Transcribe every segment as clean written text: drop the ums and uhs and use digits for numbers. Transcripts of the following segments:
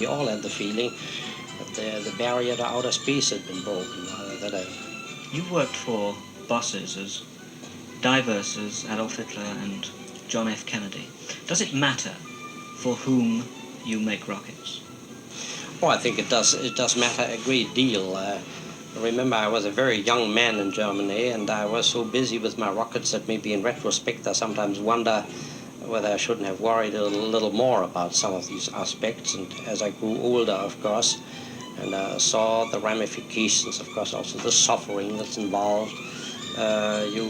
We all had the feeling that the barrier to outer space had been broken. You've worked for bosses as diverse as Adolf Hitler and John F. Kennedy. Does it matter for whom you make rockets? Oh, I think it does matter a great deal. Remember, I was a very young man in Germany, and I was so busy with my rockets that maybe in retrospect I sometimes wonder whether I shouldn't have worried a little more about some of these aspects. And as I grew older, of course, and saw the ramifications, of course, also the suffering that's involved, you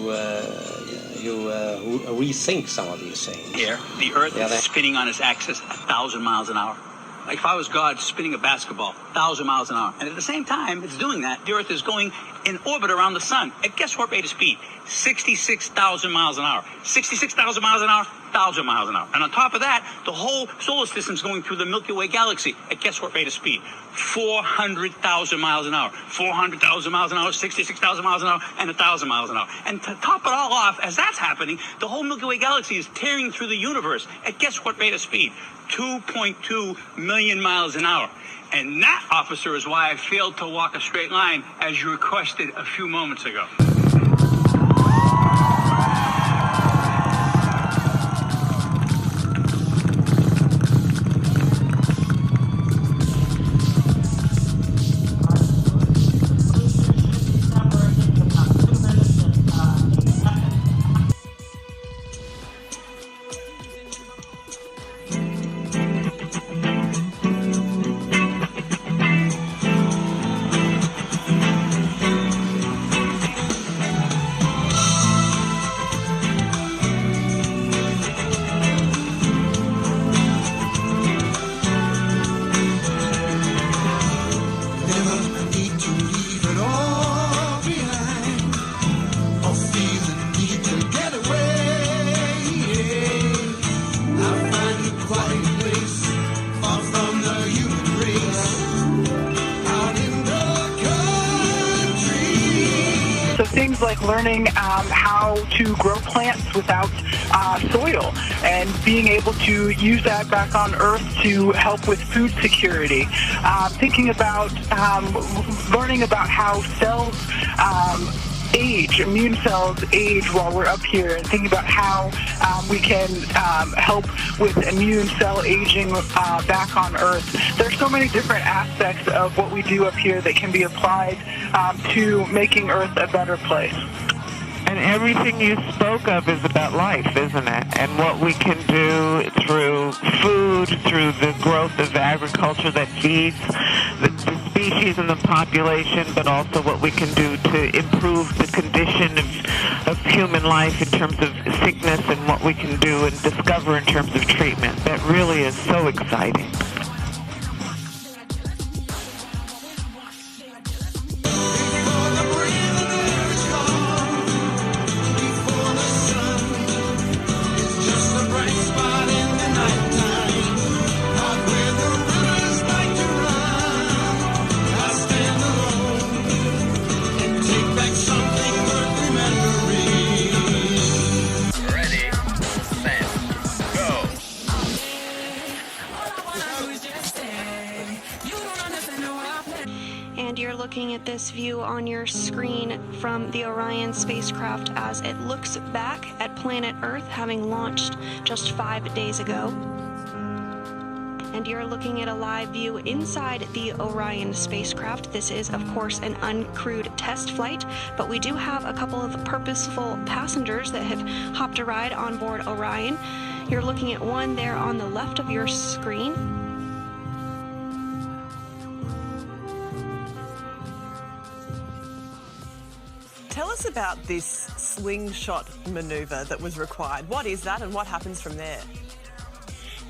rethink some of these things. Here, the Earth is spinning on its axis 1,000 miles an hour. Like if I was God spinning a basketball 1,000 miles an hour. And at the same time it's doing that, the Earth is going in orbit around the sun. At guess what rate of speed? 66,000 miles an hour. 66,000 miles an hour, 1,000 miles an hour. And on top of that, the whole solar system's going through the Milky Way galaxy. At guess what rate of speed? 400,000 miles an hour. 400,000 miles an hour, 66,000 miles an hour, and 1,000 miles an hour. And to top it all off, as that's happening, the whole Milky Way galaxy is tearing through the universe. At guess what rate of speed? 2.2 million miles an hour. And that, officer, is why I failed to walk a straight line, as you requested a few moments ago. Things like learning how to grow plants without soil and being able to use that back on Earth to help with food security. Thinking about learning about how cells age, immune cells age while we're up here, and thinking about how we can help with immune cell aging back on Earth. There's so many different aspects of what we do up here that can be applied to making Earth a better place. And everything you spoke of is about life, isn't it? And what we can do through food, through the growth of agriculture that feeds the species and the population, but also what we can do to improve the condition of human life in terms of sickness, and what we can do and discover in terms of treatment. That really is so exciting. And you're looking at this view on your screen from the Orion spacecraft as it looks back at planet Earth, having launched just 5 days ago. And you're looking at a live view inside the Orion spacecraft. This is, of course, an uncrewed test flight, but we do have a couple of purposeful passengers that have hopped a ride on board Orion. You're looking at one there on the left of your screen. Tell us about this slingshot maneuver that was required. What is that and what happens from there?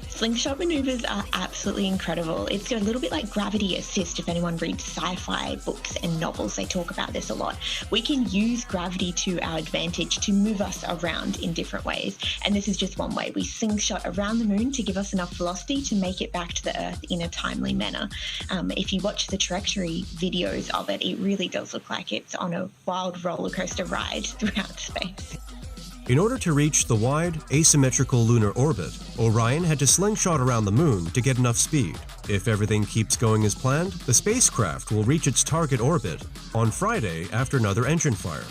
Slingshot maneuvers are absolutely incredible. It's a little bit like gravity assist. If anyone reads sci-fi books and novels, they talk about this a lot. We can use gravity to our advantage to move us around in different ways. And this is just one way. We slingshot around the moon to give us enough velocity to make it back to the Earth in a timely manner. If you watch the trajectory videos of it, it really does look like it's on a wild roller coaster ride throughout space. In order to reach the wide, asymmetrical lunar orbit, Orion had to slingshot around the moon to get enough speed. If everything keeps going as planned, the spacecraft will reach its target orbit on Friday after another engine fire.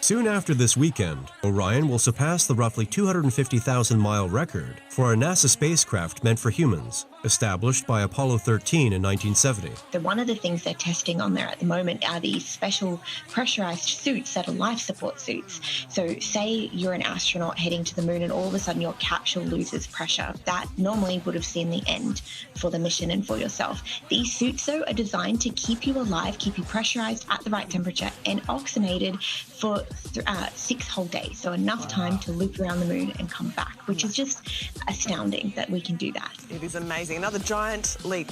Soon after this weekend, Orion will surpass the roughly 250,000-mile record for a NASA spacecraft meant for humans, established by Apollo 13 in 1970. So one of the things they're testing on there at the moment are these special pressurized suits that are life support suits. So say you're an astronaut heading to the moon and all of a sudden your capsule loses pressure. That normally would have seen the end for the mission and for yourself. These suits, though, are designed to keep you alive, keep you pressurized at the right temperature and oxygenated for 6 whole days. So enough time to loop around the moon and come back, which is just astounding that we can do that. It is amazing. Another giant leap.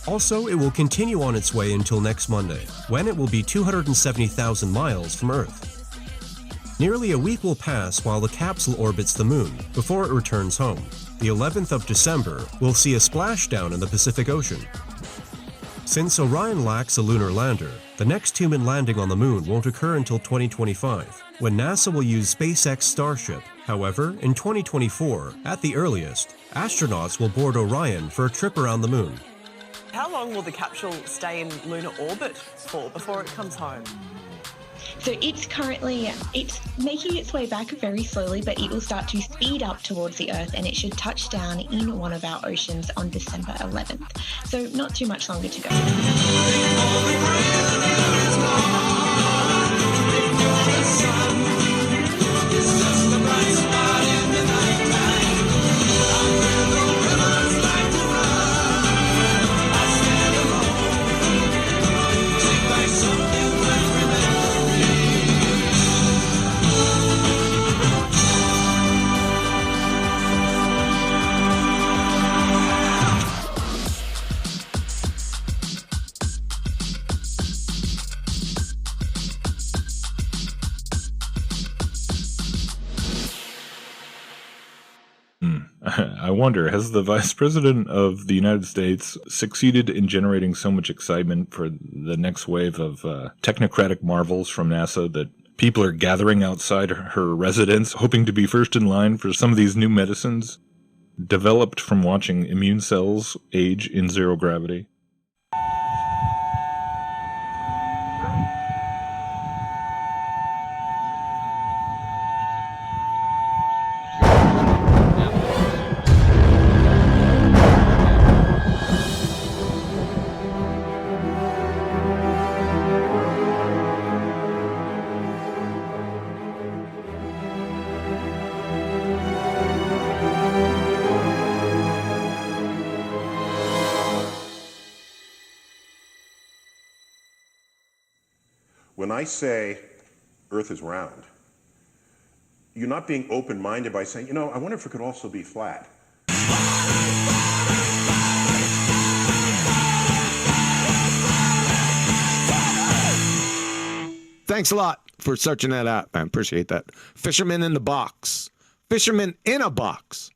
Also, it will continue on its way until next Monday, when it will be 270,000 miles from Earth. Nearly a week will pass while the capsule orbits the moon before it returns home. The 11th of December will see a splashdown in the Pacific Ocean. Since Orion lacks a lunar lander, the next human landing on the moon won't occur until 2025, when NASA will use SpaceX Starship. However, in 2024, at the earliest, astronauts will board Orion for a trip around the moon. How long will the capsule stay in lunar orbit for before it comes home? So it's making its way back very slowly, but it will start to speed up towards the Earth and it should touch down in one of our oceans on December 11th. So not too much longer to go. I wonder, has the Vice President of the United States succeeded in generating so much excitement for the next wave of technocratic marvels from NASA that people are gathering outside her residence, hoping to be first in line for some of these new medicines developed from watching immune cells age in zero gravity? When I say Earth is round, you're not being open-minded by saying, you know, I wonder if it could also be flat. Thanks a lot for searching that out. I appreciate that. Fisherman in the box. Fisherman in a box.